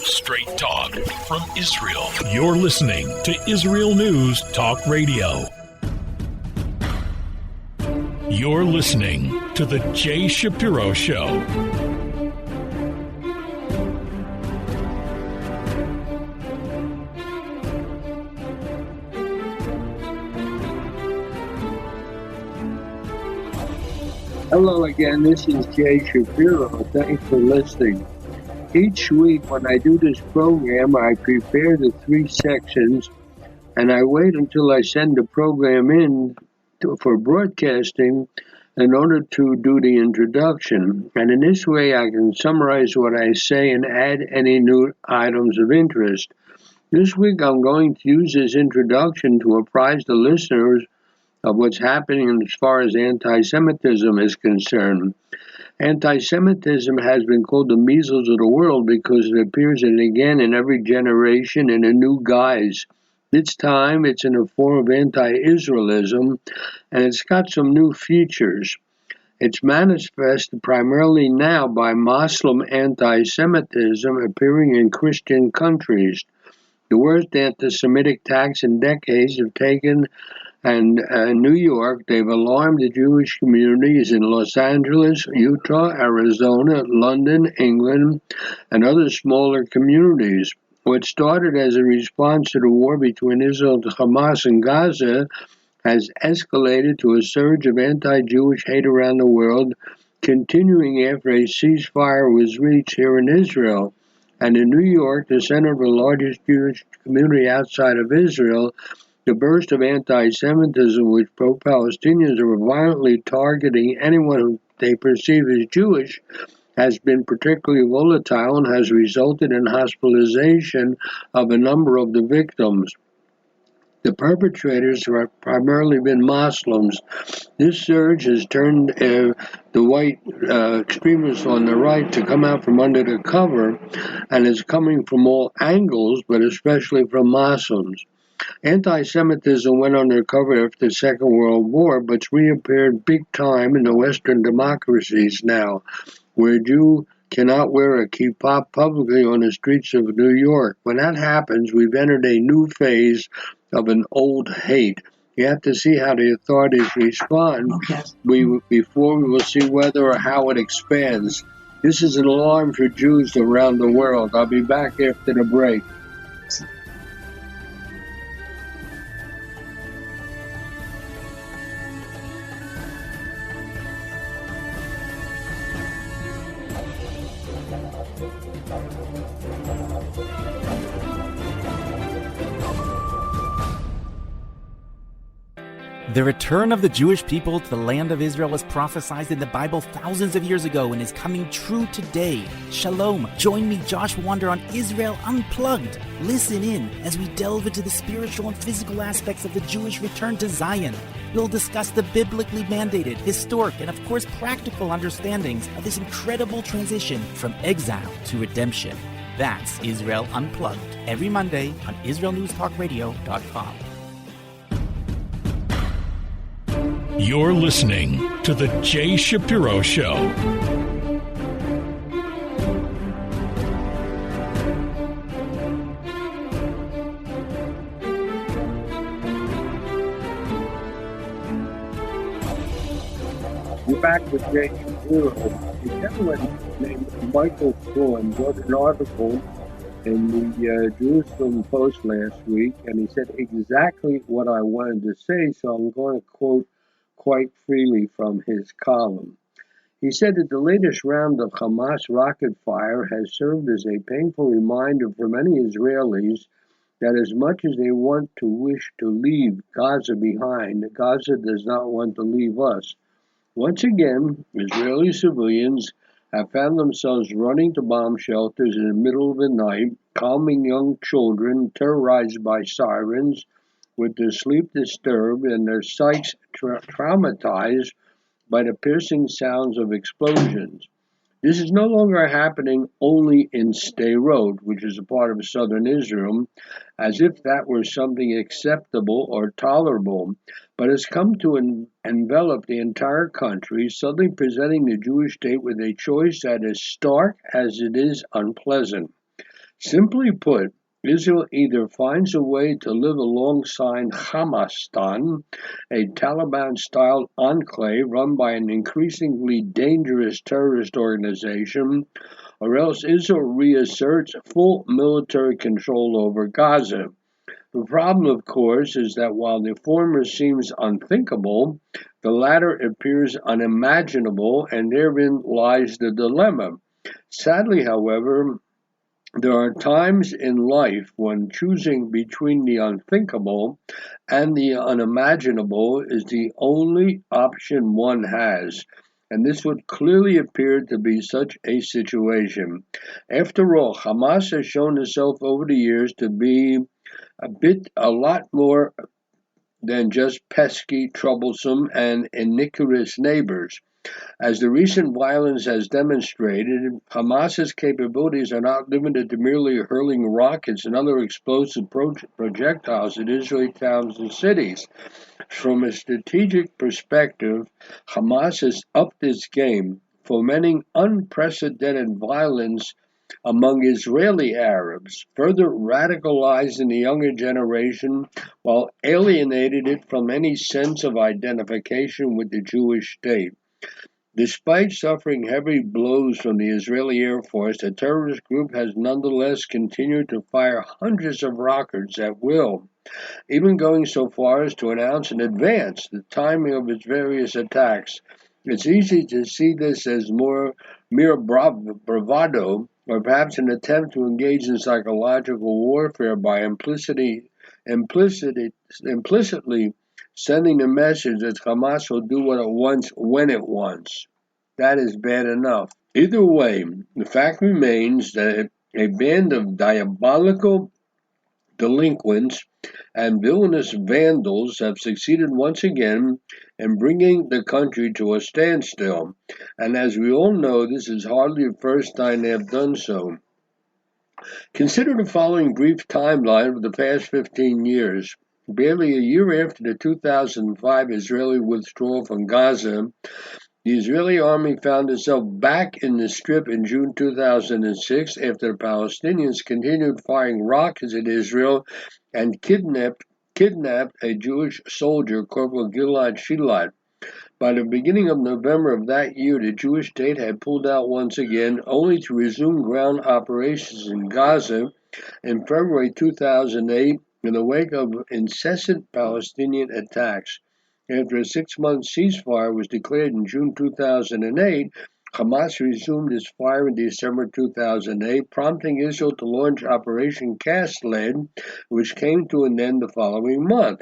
Straight talk from Israel. You're listening to Israel News Talk Radio. You're listening to The Jay Shapiro Show. Hello again, this is Jay Shapiro. Thanks for listening. Each week when I do this program, I prepare the 3 sections and I wait until I send the program in for broadcasting in order to do the introduction. And in this way, I can summarize what I say and add any new items of interest. This week, I'm going to use this introduction to apprise the listeners of what's happening as far as anti-Semitism is concerned. Anti-Semitism has been called the measles of the world because it appears again in every generation in a new guise. This time it's in a form of anti-Israelism, and it's got some new features. It's manifested primarily now by Muslim anti-Semitism appearing in Christian countries. The worst anti-Semitic attacks in decades have taken, and in New York, they've alarmed the Jewish communities in Los Angeles, Utah, Arizona, London, England, and other smaller communities. What started as a response to the war between Israel and Hamas in Gaza has escalated to a surge of anti-Jewish hate around the world, continuing after a ceasefire was reached here in Israel. And in New York, the center of the largest Jewish community outside of Israel, the burst of anti-Semitism, which pro-Palestinians are violently targeting anyone who they perceive as Jewish, has been particularly volatile and has resulted in hospitalization of a number of the victims. The perpetrators have primarily been Muslims. This surge has turned the white extremists on the right to come out from under the cover, and is coming from all angles, but especially from Muslims. Anti-Semitism went undercover after the Second World War, but it's reappeared big time in the Western democracies now, where a Jew cannot wear a kippah publicly on the streets of New York. When that happens, we've entered a new phase of an old hate. You have to see how the authorities respond before we will see whether or how it expands. This is an alarm for Jews around the world. I'll be back after the break. The return of the Jewish people to the land of Israel was prophesied in the Bible thousands of years ago and is coming true today. Shalom. Join me, Josh Wander, on Israel Unplugged. Listen in as we delve into the spiritual and physical aspects of the Jewish return to Zion. We'll discuss the biblically mandated, historic, and of course practical understandings of this incredible transition from exile to redemption. That's Israel Unplugged, every Monday on IsraelNewsTalkRadio.com. You're listening to The Jay Shapiro Show. We're back with Jay Shapiro. A gentleman named Michael Cohen wrote an article in the Jerusalem Post last week, and he said exactly what I wanted to say, so I'm going to quote quite freely from his column. He said that the latest round of Hamas rocket fire has served as a painful reminder for many Israelis that as much as they want to wish to leave Gaza behind, Gaza does not want to leave us. Once again, Israeli civilians have found themselves running to bomb shelters in the middle of the night, calming young children terrorized by sirens, with their sleep disturbed and their sights traumatized by the piercing sounds of explosions. This is no longer happening only in Sderot, which is a part of southern Israel, as if that were something acceptable or tolerable, but has come to envelop the entire country, suddenly presenting the Jewish state with a choice that is stark as it is unpleasant. Simply put, Israel either finds a way to live alongside Hamastan, a Taliban-style enclave run by an increasingly dangerous terrorist organization, or else Israel reasserts full military control over Gaza. The problem, of course, is that while the former seems unthinkable, the latter appears unimaginable, and therein lies the dilemma. Sadly, however, there are times in life when choosing between the unthinkable and the unimaginable is the only option one has. And this would clearly appear to be such a situation. After all, Hamas has shown itself over the years to be a lot more than just pesky, troublesome, and iniquitous neighbors. As the recent violence has demonstrated, Hamas's capabilities are not limited to merely hurling rockets and other explosive projectiles at Israeli towns and cities. From a strategic perspective, Hamas has upped its game, fomenting unprecedented violence among Israeli Arabs, further radicalizing the younger generation while alienating it from any sense of identification with the Jewish state. Despite suffering heavy blows from the Israeli Air Force, the terrorist group has nonetheless continued to fire hundreds of rockets at will, even going so far as to announce in advance the timing of its various attacks. It's easy to see this as mere bravado, or perhaps an attempt to engage in psychological warfare by implicitly sending a message that Hamas will do what it wants when it wants. That is bad enough. Either way, the fact remains that a band of diabolical delinquents and villainous vandals have succeeded once again in bringing the country to a standstill. And as we all know, this is hardly the first time they have done so. Consider the following brief timeline of the past 15 years. Barely a year after the 2005 Israeli withdrawal from Gaza, the Israeli army found itself back in the Strip in June 2006 after the Palestinians continued firing rockets at Israel and kidnapped a Jewish soldier, Corporal Gilad Shalit. By the beginning of November of that year, the Jewish state had pulled out once again, only to resume ground operations in Gaza in February 2008 in the wake of incessant Palestinian attacks. After a 6-month ceasefire was declared in June 2008, Hamas resumed its fire in December 2008, prompting Israel to launch Operation Cast Lead, which came to an end the following month.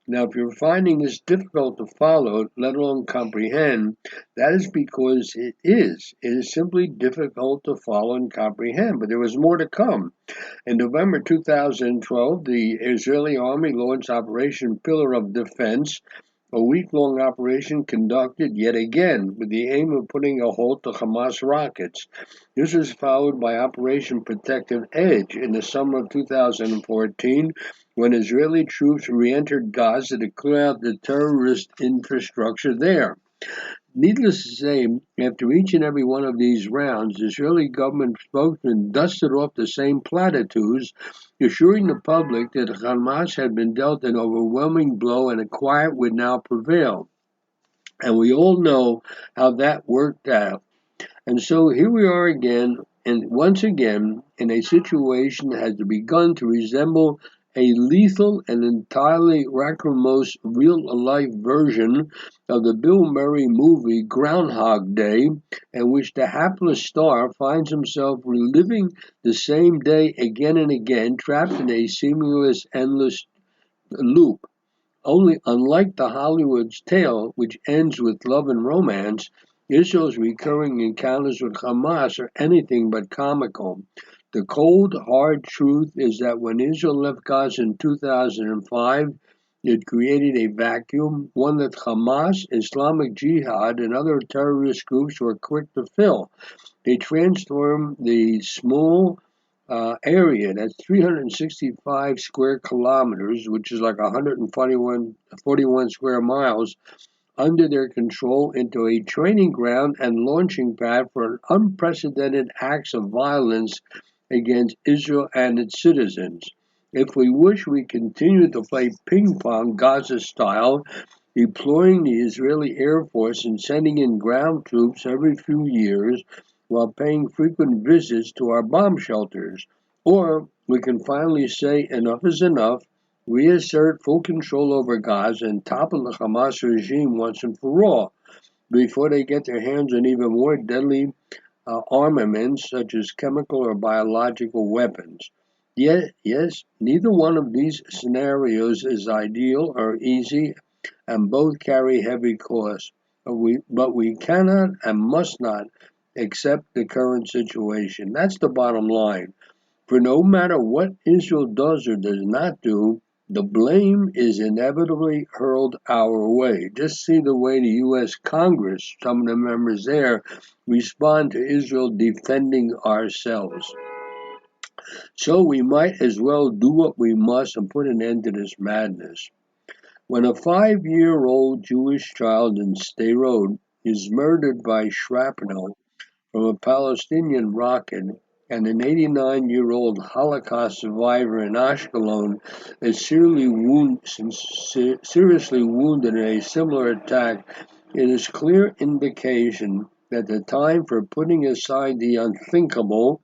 Now, if you're finding this difficult to follow, let alone comprehend, that is because it is. It is simply difficult to follow and comprehend, but there was more to come. In November 2012, the Israeli army launched Operation Pillar of Defense, a week-long operation conducted yet again with the aim of putting a halt to Hamas rockets. This was followed by Operation Protective Edge in the summer of 2014, when Israeli troops re-entered Gaza to clear out the terrorist infrastructure there. Needless to say, after each and every one of these rounds, the Israeli government spokesman dusted off the same platitudes, assuring the public that Hamas had been dealt an overwhelming blow and a quiet would now prevail. And we all know how that worked out. And so here we are again, and once again, in a situation that has begun to resemble a lethal and entirely lachrymose real-life version of the Bill Murray movie Groundhog Day, in which the hapless star finds himself reliving the same day again and again, trapped in a seamless, endless loop. Only unlike the Hollywood's tale, which ends with love and romance, Israel's recurring encounters with Hamas are anything but comical. The cold, hard truth is that when Israel left Gaza in 2005, it created a vacuum, one that Hamas, Islamic Jihad, and other terrorist groups were quick to fill. They transformed the small area, that's 365 square kilometers, which is like 141 square miles, under their control into a training ground and launching pad for unprecedented acts of violence against Israel and its citizens. If we wish, we continue to play ping pong Gaza style, deploying the Israeli Air Force and sending in ground troops every few years while paying frequent visits to our bomb shelters. Or we can finally say enough is enough, reassert full control over Gaza, and topple the Hamas regime once and for all before they get their hands on even more deadly armaments such as chemical or biological weapons. Yet, yes, neither one of these scenarios is ideal or easy, and both carry heavy costs. But we cannot and must not accept the current situation. That's the bottom line. For no matter what Israel does or does not do, the blame is inevitably hurled our way. Just see the way the U.S. Congress, some of the members there, respond to Israel defending ourselves. So we might as well do what we must and put an end to this madness. When a 5-year-old Jewish child in Sderot is murdered by shrapnel from a Palestinian rocket, and an 89-year-old Holocaust survivor in Ashkelon is seriously wounded in a similar attack, it is clear indication that the time for putting aside the unthinkable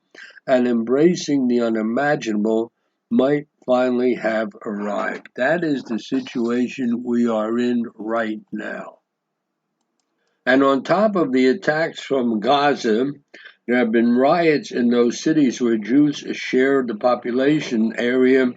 and embracing the unimaginable might finally have arrived. That is the situation we are in right now. And on top of the attacks from Gaza, there have been riots in those cities where Jews share the population area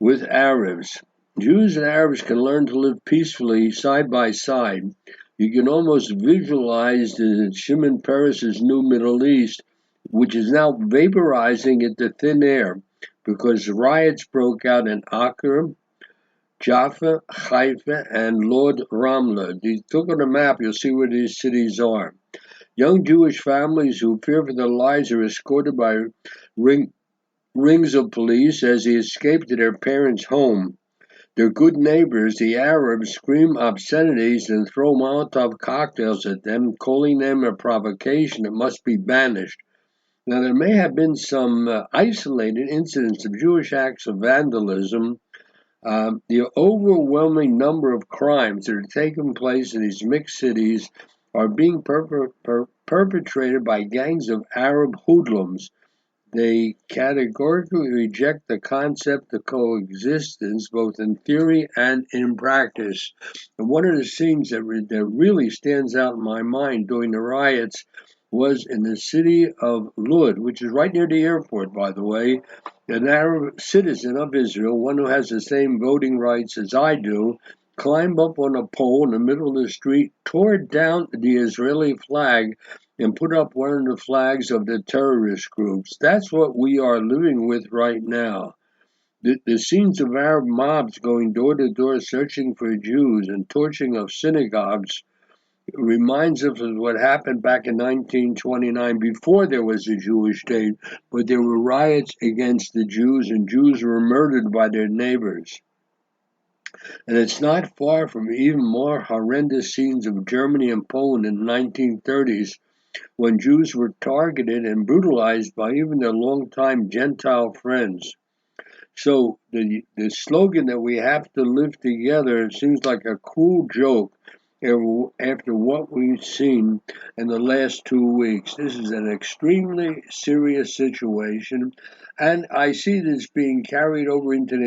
with Arabs. Jews and Arabs can learn to live peacefully side by side. You can almost visualize the Shimon Peres's new Middle East, which is now vaporizing into thin air because riots broke out in Acre, Jaffa, Haifa, and Lod Ramla. If you look on the map, you'll see where these cities are. Young Jewish families who fear for their lives are escorted by rings of police as they escape to their parents' home. Their good neighbors, the Arabs, scream obscenities and throw Molotov cocktails at them, calling them a provocation that must be banished. Now, there may have been some isolated incidents of Jewish acts of vandalism. The overwhelming number of crimes that are taking place in these mixed cities are being perpetrated by gangs of Arab hoodlums. They categorically reject the concept of coexistence, both in theory and in practice. And one of the scenes that really stands out in my mind during the riots was in the city of Lod, which is right near the airport, by the way. An Arab citizen of Israel, one who has the same voting rights as I do, climbed up on a pole in the middle of the street, tore down the Israeli flag, and put up one of the flags of the terrorist groups. That's what we are living with right now. The scenes of Arab mobs going door to door searching for Jews and torching of synagogues reminds us of what happened back in 1929 before there was a Jewish state, but there were riots against the Jews and Jews were murdered by their neighbors. And it's not far from even more horrendous scenes of Germany and Poland in the 1930s when Jews were targeted and brutalized by even their longtime Gentile friends. So the slogan that we have to live together seems like a cruel joke after what we've seen in the last 2 weeks. This is an extremely serious situation, and I see this being carried over into the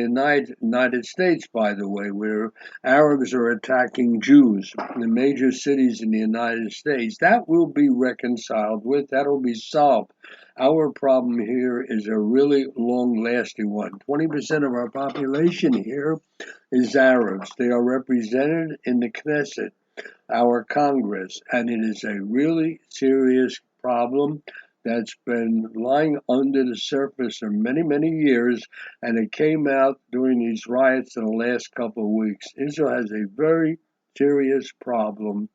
United States, by the way, where Arabs are attacking Jews in major cities in the United States. That will be reconciled with, that will be solved. Our problem here is a really long-lasting one. 20% of our population here is Arabs. They are represented in the Knesset, our Congress, and it is a really serious problem that's been lying under the surface for many, many years, and it came out during these riots in the last couple of weeks. Israel has a very serious problem.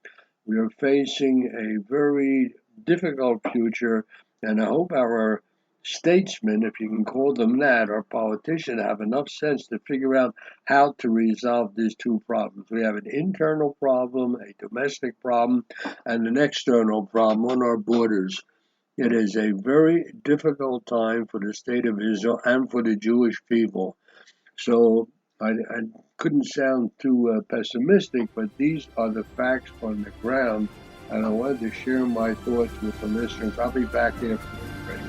We are facing a very difficult future, and I hope our statesmen, if you can call them that, or politicians, have enough sense to figure out how to resolve these two problems. We have an internal problem, a domestic problem, and an external problem on our borders. It is a very difficult time for the state of Israel and for the Jewish people. So I couldn't sound too pessimistic, but these are the facts on the ground, and I wanted to share my thoughts with the listeners. I'll be back after the break.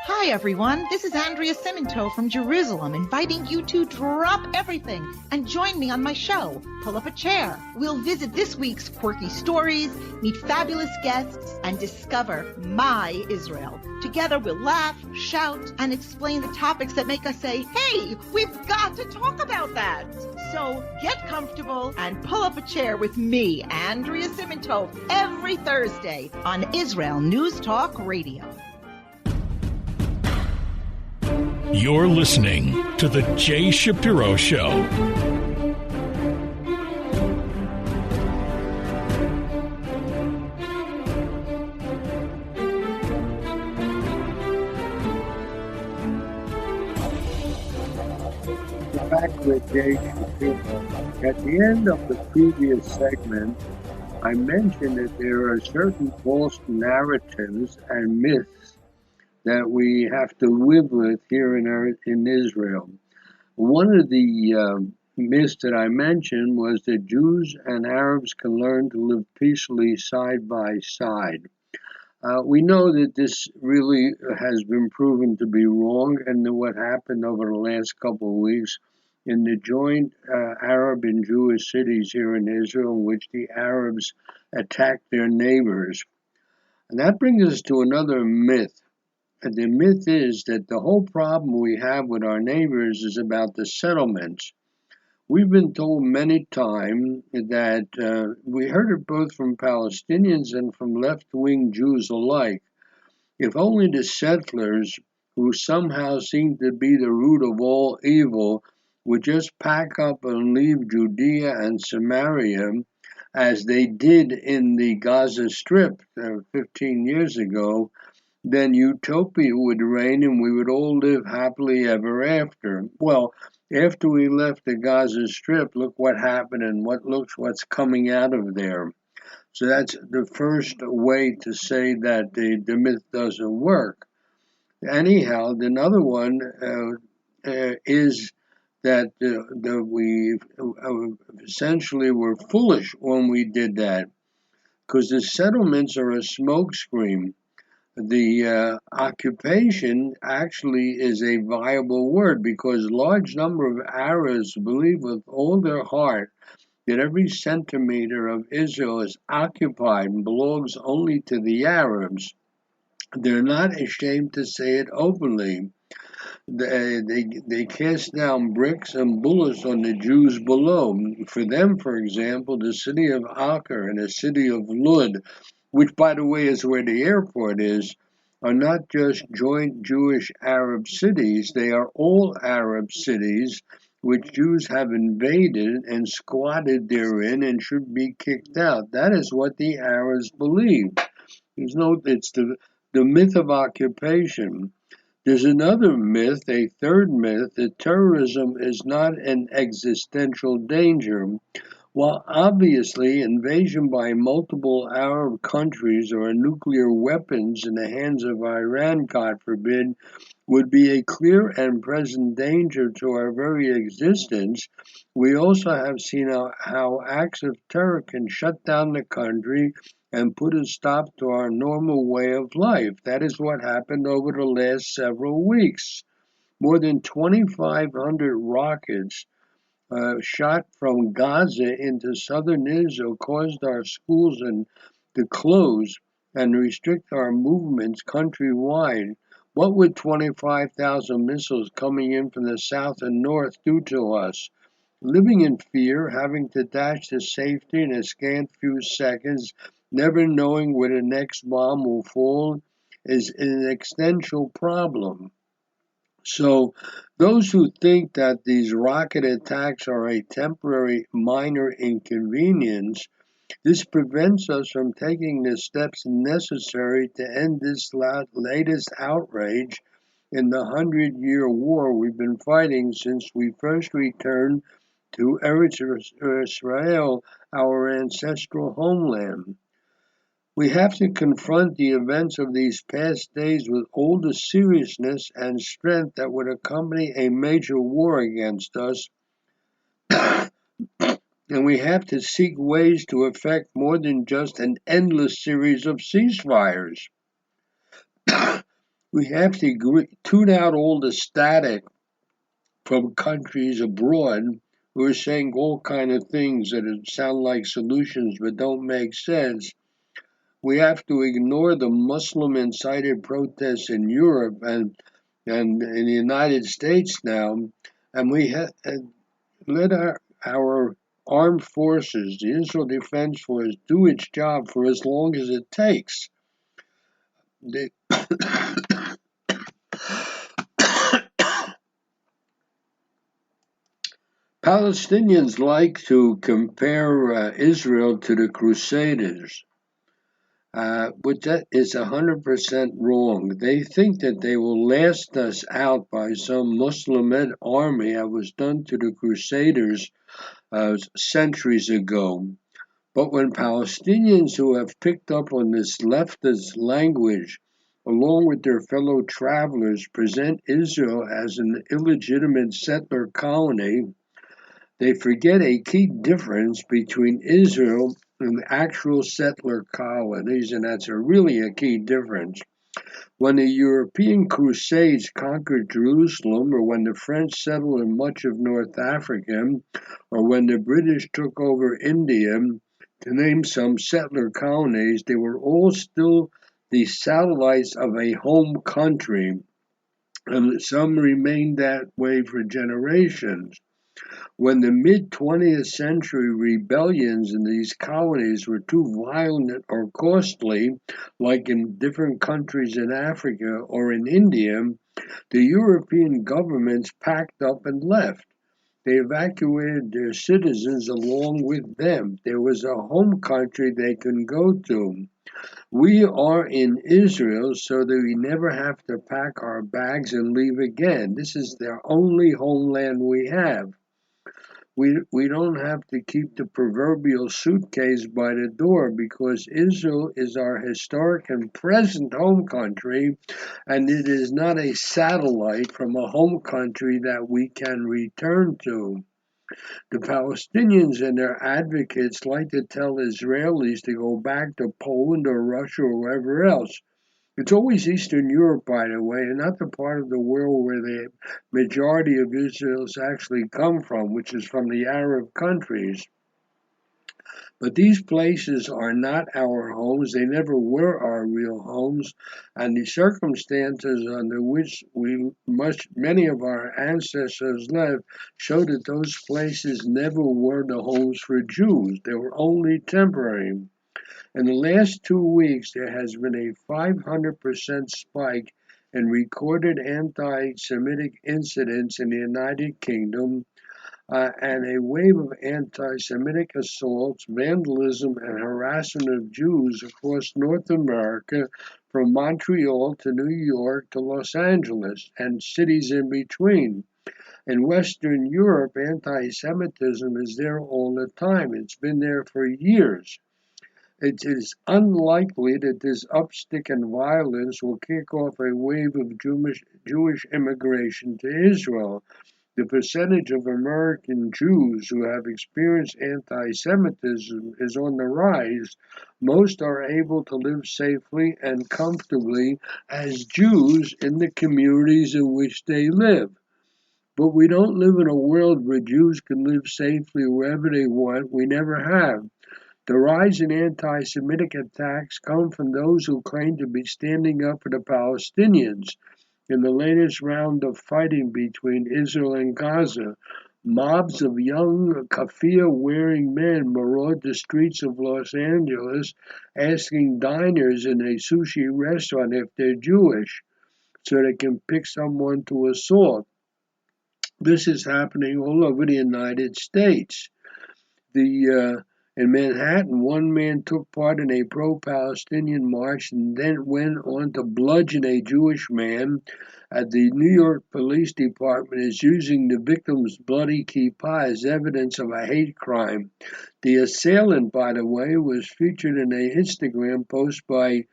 Hi, everyone. This is Andrea Simento from Jerusalem, inviting you to drop everything and join me on my show, Pull Up a Chair. We'll visit this week's quirky stories, meet fabulous guests, and discover my Israel. Together, we'll laugh, shout, and explain the topics that make us say, hey, we've got to talk about that. So get comfortable and pull up a chair with me, Andrea Simento, every Thursday on Israel News Talk Radio. You're listening to The Jay Shapiro Show. Back with Jay Shapiro. At the end of the previous segment, I mentioned that there are certain false narratives and myths that we have to live with here in Israel. One of the myths that I mentioned was that Jews and Arabs can learn to live peacefully side by side. We know that this really has been proven to be wrong, and that what happened over the last couple of weeks in the joint Arab and Jewish cities here in Israel, in which the Arabs attacked their neighbors. And that brings us to another myth. And the myth is that the whole problem we have with our neighbors is about the settlements. We've been told many times that we heard it both from Palestinians and from left-wing Jews alike. If only the settlers, who somehow seem to be the root of all evil, would just pack up and leave Judea and Samaria, as they did in the Gaza Strip 15 years ago, then utopia would reign and we would all live happily ever after. Well, after we left the Gaza Strip, look what happened and what's coming out of there. So that's the first way to say that the myth doesn't work. Anyhow, another one is that we essentially were foolish when we did that, because the settlements are a smokescreen. The occupation actually is a viable word, because a large number of Arabs believe with all their heart that every centimeter of Israel is occupied and belongs only to the Arabs. They're not ashamed to say it openly. They cast down bricks and bullets on the Jews below. For them, for example, the city of Acre and the city of Lud, which, by the way, is where the airport is, are not just joint Jewish-Arab cities. They are all Arab cities which Jews have invaded and squatted therein and should be kicked out. That is what the Arabs believe. It's the myth of occupation. There's another myth, a third myth, that terrorism is not an existential danger. While obviously invasion by multiple Arab countries or nuclear weapons in the hands of Iran, God forbid, would be a clear and present danger to our very existence, we also have seen how acts of terror can shut down the country and put a stop to our normal way of life. That is what happened over the last several weeks. More than 2,500 rockets shot from Gaza into southern Israel caused our schools to close and restrict our movements countrywide. What would 25,000 missiles coming in from the south and north do to us? Living in fear, having to dash to safety in a scant few seconds, never knowing where the next bomb will fall, is an existential problem. So those who think that these rocket attacks are a temporary minor inconvenience, this prevents us from taking the steps necessary to end this latest outrage in the 100-year war we've been fighting since we first returned to Eretz Israel, our ancestral homeland. We have to confront the events of these past days with all the seriousness and strength that would accompany a major war against us, and we have to seek ways to effect more than just an endless series of ceasefires. We have to tune out all the static from countries abroad who are saying all kind of things that sound like solutions but don't make sense. We have to ignore the Muslim-incited protests in Europe and in the United States now, and let our armed forces, the Israel Defense Force, do its job for as long as it takes. They, Palestinians like to compare Israel to the Crusaders, but that is 100% wrong. They think that they will last us out by some Muslim-led army that was done to the Crusaders centuries ago. But when Palestinians who have picked up on this leftist language, along with their fellow travelers, present Israel as an illegitimate settler colony, they forget a key difference between Israel and actual settler colonies, and that's really a key difference. When the European Crusades conquered Jerusalem, or when the French settled in much of North Africa, or when the British took over India, to name some settler colonies, they were all still the satellites of a home country, and some remained that way for generations. When the mid-20th century rebellions in these colonies were too violent or costly, like in different countries in Africa or in India, the European governments packed up and left. They evacuated their citizens along with them. There was a home country they can go to. We are in Israel so that we never have to pack our bags and leave again. This is the only homeland we have. We don't have to keep the proverbial suitcase by the door because Israel is our historic and present home country, and it is not a satellite from a home country that we can return to. The Palestinians and their advocates like to tell Israelis to go back to Poland or Russia or wherever else. It's always Eastern Europe, by the way, and not the part of the world where the majority of Israelis actually come from, which is from the Arab countries. But these places are not our homes. They never were our real homes, and the circumstances under which many of our ancestors lived show that those places never were the homes for Jews. They were only temporary. In the last 2 weeks, there has been a 500% spike in recorded anti-Semitic incidents in the United Kingdom, and a wave of anti-Semitic assaults, vandalism, and harassment of Jews across North America, from Montreal to New York to Los Angeles, and cities in between. In Western Europe, anti-Semitism is there all the time. It's been there for years. It is unlikely that this upstick in violence will kick off a wave of Jewish immigration to Israel. The percentage of American Jews who have experienced anti-Semitism is on the rise. Most are able to live safely and comfortably as Jews in the communities in which they live. But we don't live in a world where Jews can live safely wherever they want. We never have. The rise in anti-Semitic attacks come from those who claim to be standing up for the Palestinians. In the latest round of fighting between Israel and Gaza, mobs of young keffiyeh-wearing men maraud the streets of Los Angeles, asking diners in a sushi restaurant if they're Jewish. so they can pick someone to assault. This is happening all over the United States. In Manhattan, one man took part in a pro-Palestinian march and then went on to bludgeon a Jewish man. The New York Police Department is using the victim's bloody kippah as evidence of a hate crime. The assailant, by the way, was featured in an Instagram post by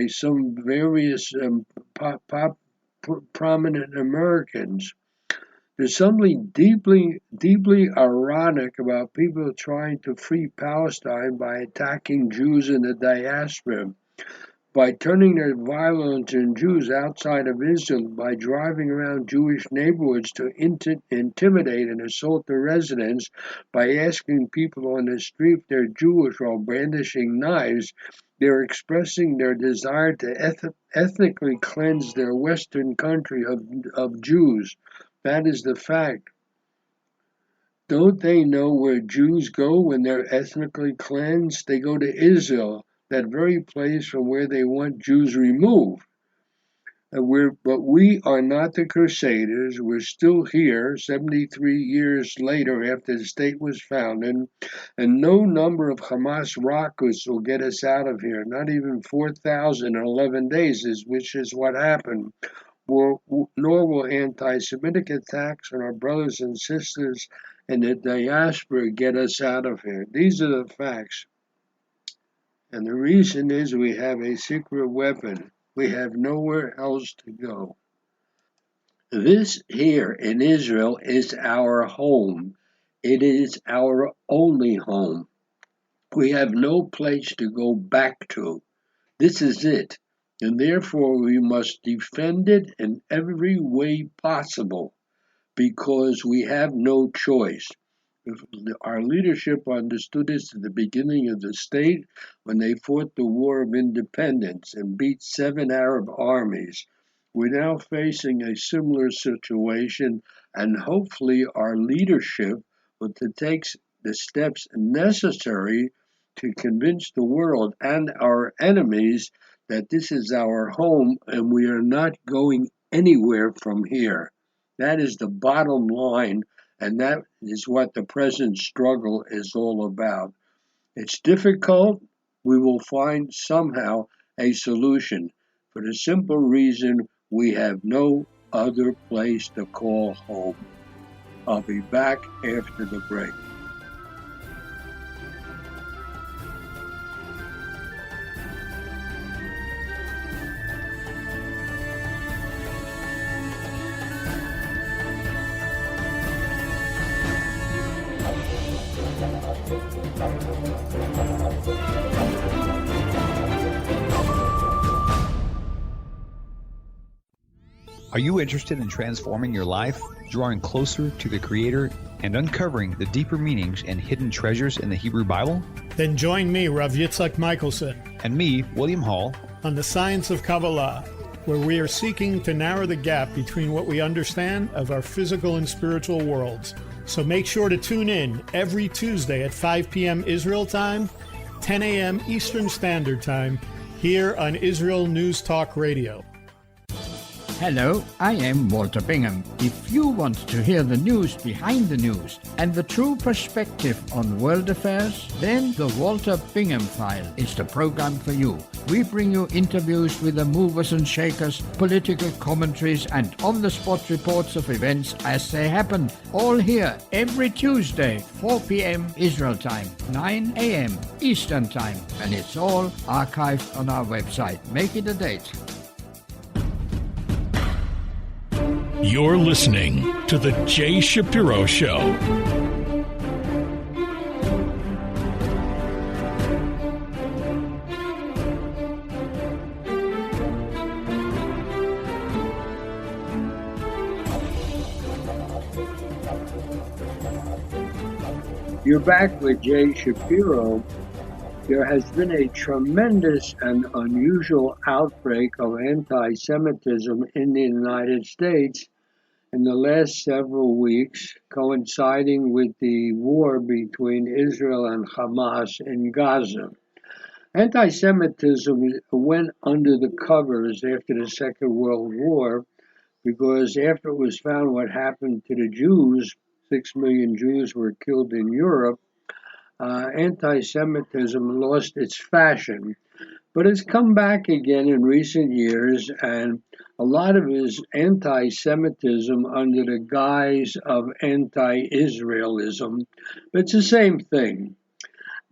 some various prominent Americans. There's something deeply ironic about people trying to free Palestine by attacking Jews in the diaspora, by turning their violence on Jews outside of Israel, by driving around Jewish neighborhoods to intimidate and assault the residents, by asking people on the street if they're Jewish while brandishing knives. They're expressing their desire to ethnically cleanse their Western country of Jews. That is the fact. Don't they know where Jews go when they're ethnically cleansed? They go to Israel, that very place from where they want Jews removed. But we are not the Crusaders. We're still here 73 years later after the state was founded, and no number of Hamas rockets will get us out of here, not even 4,000 in 11 days, which is what happened. Nor will anti-Semitic attacks on our brothers and sisters in the diaspora get us out of here. These are the facts. And the reason is we have a secret weapon. We have nowhere else to go. This here in Israel is our home. It is our only home. We have no place to go back to. This is it. And therefore we must defend it in every way possible because we have no choice. Our leadership understood this at the beginning of the state when they fought the War of Independence and beat 7 Arab armies. We're now facing a similar situation, and hopefully our leadership will take the steps necessary to convince the world and our enemies that this is our home and we are not going anywhere from here. That is the bottom line, and that is what the present struggle is all about. It's difficult. We will find somehow a solution for the simple reason we have no other place to call home. I'll be back after the break. Are you interested in transforming your life, drawing closer to the Creator, and uncovering the deeper meanings and hidden treasures in the Hebrew Bible? Then join me, Rav Yitzhak Michelson, And me, William Hall, on the Science of Kabbalah, where we are seeking to narrow the gap between what we understand of our physical and spiritual worlds. So make sure to tune in every Tuesday at 5 p.m. Israel time, 10 a.m. Eastern Standard Time, here on Israel News Talk Radio. Hello, I am Walter Bingham. If you want to hear the news behind the news and the true perspective on world affairs, then the Walter Bingham File is the program for you. We bring you interviews with the movers and shakers, political commentaries, and on-the-spot reports of events as they happen. All here every Tuesday, 4 p.m. Israel time, 9 a.m. Eastern time. And it's all archived on our website. Make it a date. You're listening to The Jay Shapiro Show. You're back with Jay Shapiro. There has been a tremendous and unusual outbreak of anti-Semitism in the United States in the last several weeks, coinciding with the war between Israel and Hamas in Gaza. Anti-Semitism went under the covers after the Second World War because after it was found what happened to the Jews, 6 million Jews were killed in Europe, anti-Semitism lost its fashion. But it's come back again in recent years, and a lot of it is anti-Semitism under the guise of anti-Israelism. It's the same thing.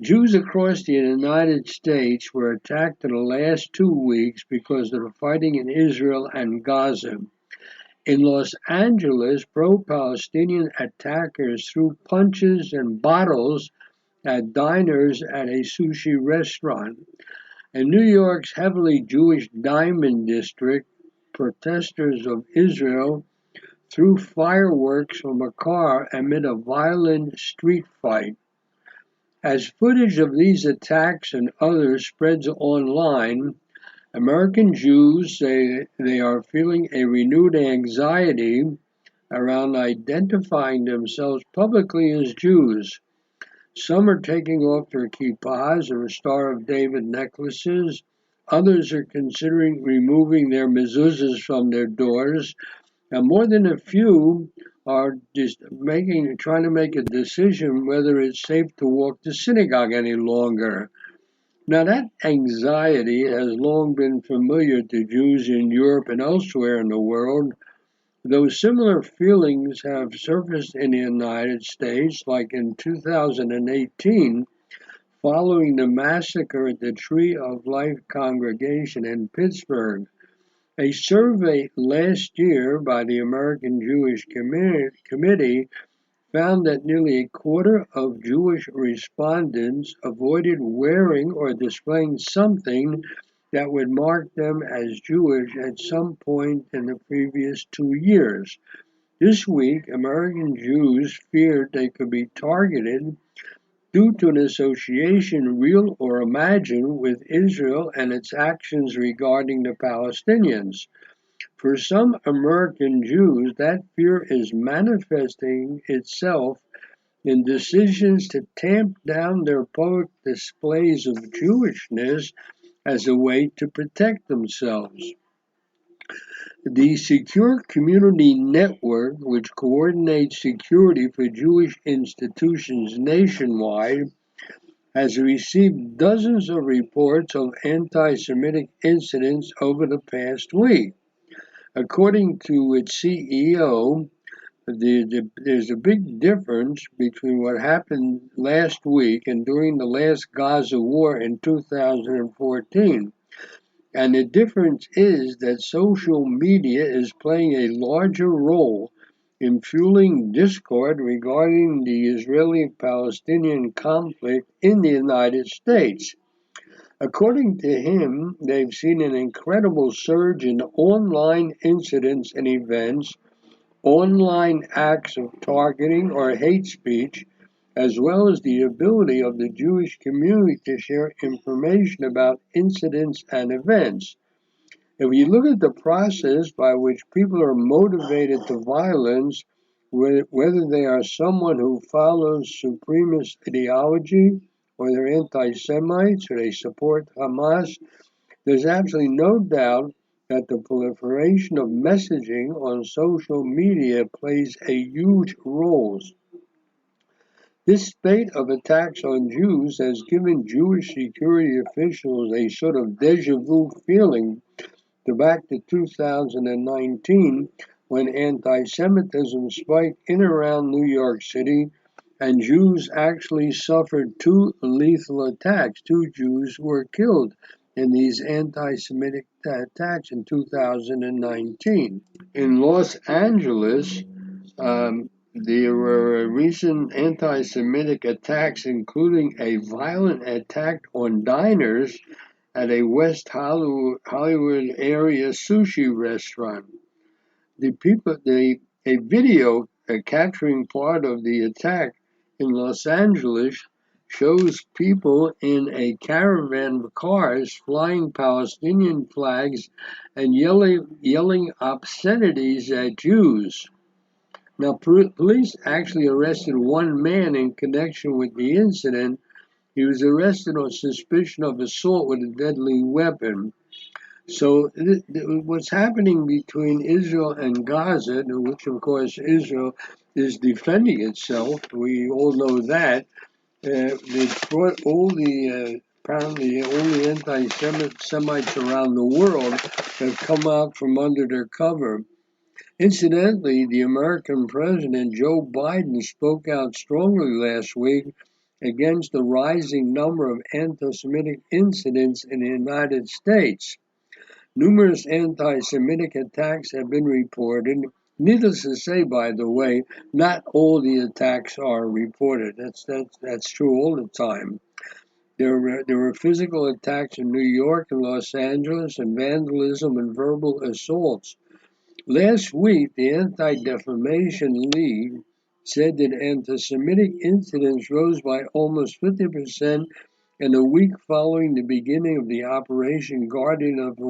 Jews across the United States were attacked in the last 2 weeks because of the fighting in Israel and Gaza. In Los Angeles, pro-Palestinian attackers threw punches and bottles at diners at a sushi restaurant. In New York's heavily Jewish Diamond District, protesters of Israel threw fireworks from a car amid a violent street fight. As footage of these attacks and others spreads online, American Jews say they are feeling a renewed anxiety around identifying themselves publicly as Jews. Some are taking off their kippahs or Star of David necklaces. Others are considering removing their mezuzahs from their doors. And more than a few are just trying to make a decision whether it's safe to walk to synagogue any longer. Now, that anxiety has long been familiar to Jews in Europe and elsewhere in the world, though similar feelings have surfaced in the United States, like in 2018, following the massacre at the Tree of Life congregation in Pittsburgh. A survey last year by the American Jewish Committee found that nearly a quarter of Jewish respondents avoided wearing or displaying something that would mark them as Jewish at some point in the previous 2 years. This week, American Jews feared they could be targeted due to an association, real or imagined, with Israel and its actions regarding the Palestinians. For some American Jews, that fear is manifesting itself in decisions to tamp down their public displays of Jewishness as a way to protect themselves. The Secure Community Network, which coordinates security for Jewish institutions nationwide, has received dozens of reports of anti-Semitic incidents over the past week. According to its CEO, there's a big difference between what happened last week and during the last Gaza war in 2014. And the difference is that social media is playing a larger role in fueling discord regarding the Israeli-Palestinian conflict in the United States. According to him, they've seen an incredible surge in online incidents and events, online acts of targeting or hate speech, as well as the ability of the Jewish community to share information about incidents and events. If you look at the process by which people are motivated to violence, whether they are someone who follows supremacist ideology, or they're anti-Semites, or they support Hamas, there's absolutely no doubt that the proliferation of messaging on social media plays a huge role. This spate of attacks on Jews has given Jewish security officials a sort of deja vu feeling back to 2019 when anti-Semitism spiked in around New York City and Jews actually suffered 2 lethal attacks. 2 Jews were killed in these anti-Semitic attacks in 2019. In Los Angeles, there were recent anti-Semitic attacks, including a violent attack on diners at a West Hollywood area sushi restaurant. A video capturing part of the attack in Los Angeles shows people in a caravan of cars flying Palestinian flags and yelling obscenities at Jews. Now, police actually arrested 1 man in connection with the incident, He was arrested on suspicion of assault with a deadly weapon. So what's happening between Israel and Gaza, which of course Israel is defending itself, we all know that. They brought all the apparently all the anti-Semites around the world have come out from under their cover. Incidentally, the American president Joe Biden spoke out strongly last week against the rising number of anti-Semitic incidents in the United States. Numerous anti-Semitic attacks have been reported. Needless to say, by the way, not all the attacks are reported. That's true all the time. There were physical attacks in New York and Los Angeles, and vandalism and verbal assaults. Last week, the Anti-Defamation League said that anti-Semitic incidents rose by almost 50% in the week following the beginning of the Operation Guardian of the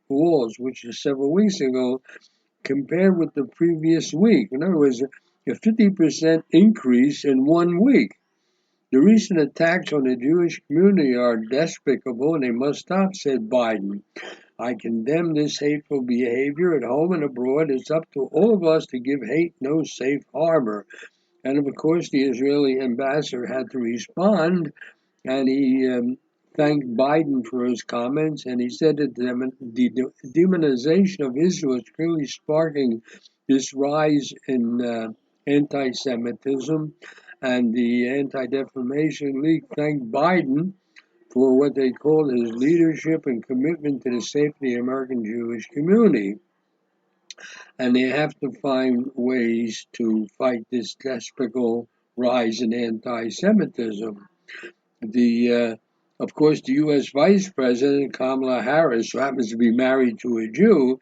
Walls, which is several weeks ago, compared with the previous week. In other words, a 50% increase in 1 week. The recent attacks on the Jewish community are despicable and they must stop, said Biden. I condemn this hateful behavior at home and abroad. It's up to all of us to give hate no safe harbor. And of course, the Israeli ambassador had to respond, and he thanked Biden for his comments, and he said that the demonization of Israel is clearly sparking this rise in anti-Semitism, and the Anti-Defamation League thanked Biden for what they called his leadership and commitment to the safety of the American Jewish community. And they have to find ways to fight this despicable rise in anti-Semitism. Of course, the U.S. Vice President Kamala Harris, who happens to be married to a Jew,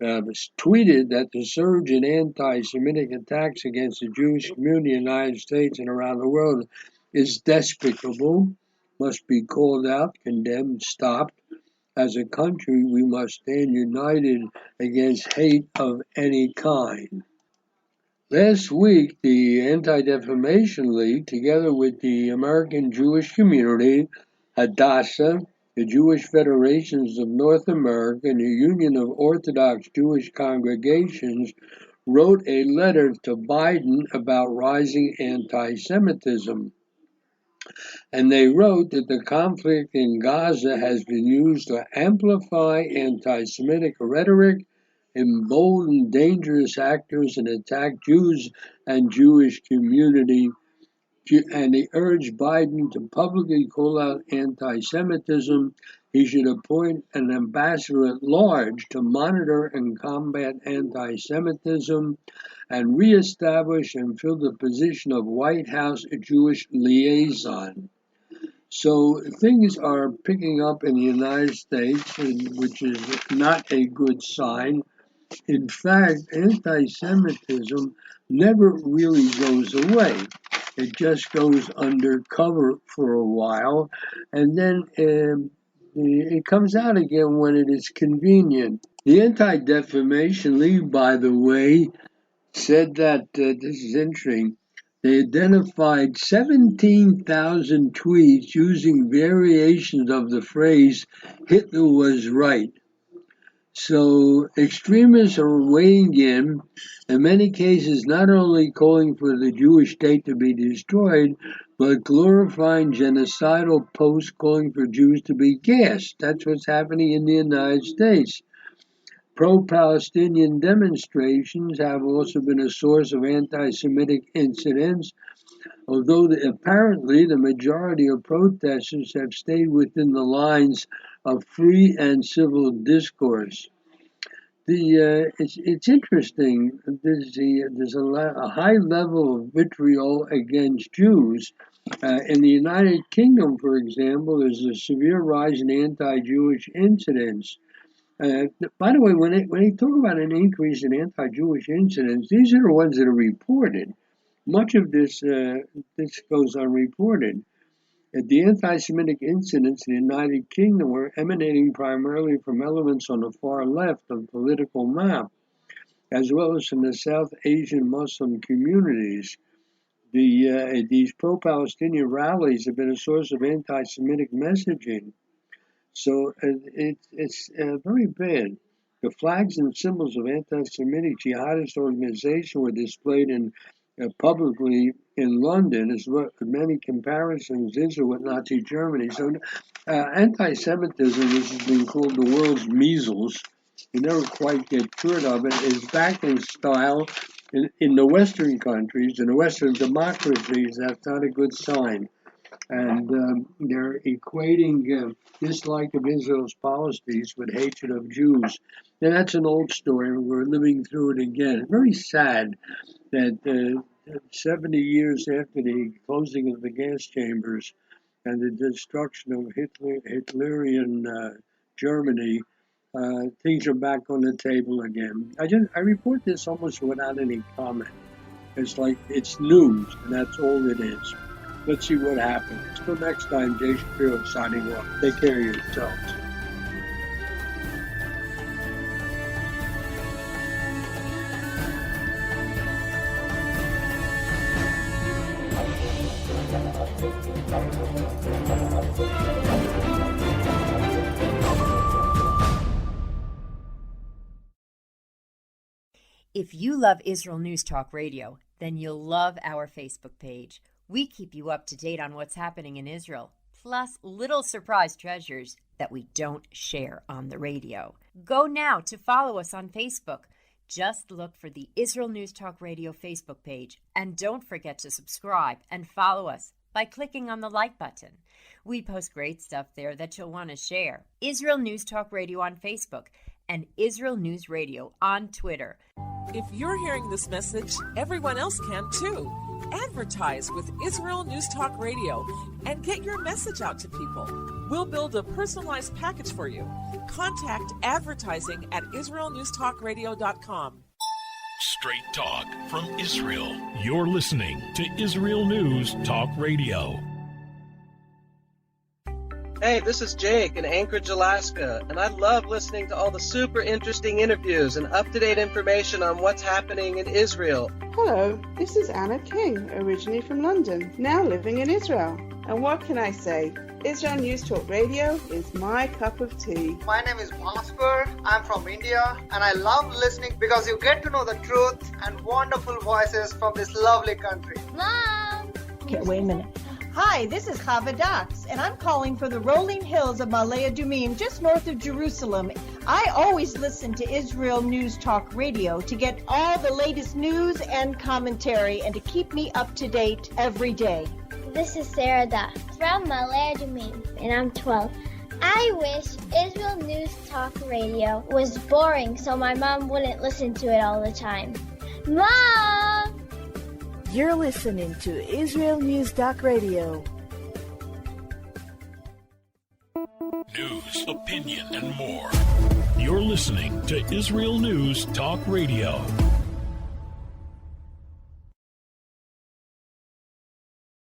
tweeted that the surge in anti-Semitic attacks against the Jewish community in the United States and around the world is despicable, must be called out, condemned, stopped. As a country, we must stand united against hate of any kind. Last week, the Anti-Defamation League, together with the American Jewish Community, Hadassah, the Jewish Federations of North America, and the Union of Orthodox Jewish Congregations, wrote a letter to Biden about rising anti-Semitism. And they wrote that the conflict in Gaza has been used to amplify anti-Semitic rhetoric, embolden dangerous actors, and attack Jews and Jewish community. And they urged Biden to publicly call out anti-Semitism. He should appoint an ambassador at large to monitor and combat anti-Semitism and reestablish and fill the position of White House Jewish liaison. So things are picking up in the United States, which is not a good sign. In fact, anti-Semitism never really goes away. It just goes undercover for a while, and then it comes out again when it is convenient. The Anti-Defamation League, by the way, said that, this is interesting, they identified 17,000 tweets using variations of the phrase, Hitler was right. So extremists are weighing in many cases not only calling for the Jewish state to be destroyed, but glorifying genocidal posts calling for Jews to be gassed. That's what's happening in the United States. Pro-Palestinian demonstrations have also been a source of anti-Semitic incidents, although apparently the majority of protesters have stayed within the lines of free and civil discourse. It's interesting. There's a high level of vitriol against Jews. In the United Kingdom, for example, there's a severe rise in anti-Jewish incidents. By the way, when they talk about an increase in anti-Jewish incidents, these are the ones that are reported. Much of this goes unreported. The anti-Semitic incidents in the United Kingdom were emanating primarily from elements on the far left of the political map, as well as from the South Asian Muslim communities. these pro-Palestinian rallies have been a source of anti-Semitic messaging. So it's very bad. The flags and symbols of anti-Semitic jihadist organization were displayed publicly in London, as well as many comparisons Israel with Nazi Germany. So anti-Semitism, which has been called the world's measles, you never quite get cured of it, is back in style in the Western countries, in the Western democracies. That's not a good sign. And they're equating dislike of Israel's policies with hatred of Jews. And that's an old story. We're living through it again. Very sad that 70 years after the closing of the gas chambers and the destruction of Hitlerian Germany, things are back on the table again. I report this almost without any comment. It's like it's news, and that's all it is. Let's see what happens. Till next time, Jay Shapiro signing off. Take care of yourselves. If you love Israel News Talk Radio, then you'll love our Facebook page. We keep you up to date on what's happening in Israel, plus little surprise treasures that we don't share on the radio. Go now to follow us on Facebook. Just look for the Israel News Talk Radio Facebook page, and don't forget to subscribe and follow us by clicking on the like button. We post great stuff there that you'll want to share. Israel News Talk Radio on Facebook and Israel News Radio on Twitter. If you're hearing this message, everyone else can too. Advertise with Israel News Talk Radio and get your message out to people. We'll build a personalized package for you. Contact advertising at israelnewstalkradio.com. Straight talk from Israel. You're listening to Israel News Talk Radio. Hey, this is Jake in Anchorage, Alaska, and I love listening to all the super interesting interviews and up-to-date information on what's happening in Israel. Hello, this is Anna King, originally from London, now living in Israel. And what can I say? Israel News Talk Radio is my cup of tea. My name is Bhaskar. I'm from India, and I love listening because you get to know the truth and wonderful voices from this lovely country. Mom! Okay, wait a minute. Hi, this is Chava Dax, and I'm calling for the rolling hills of Ma'ale Adumim, just north of Jerusalem. I always listen to Israel News Talk Radio to get all the latest news and commentary and to keep me up to date every day. This is Sarah Dax from Ma'ale Adumim, and I'm 12. I wish Israel News Talk Radio was boring so my mom wouldn't listen to it all the time. Mom! You're listening to Israel News Talk Radio. News, opinion, and more. You're listening to Israel News Talk Radio.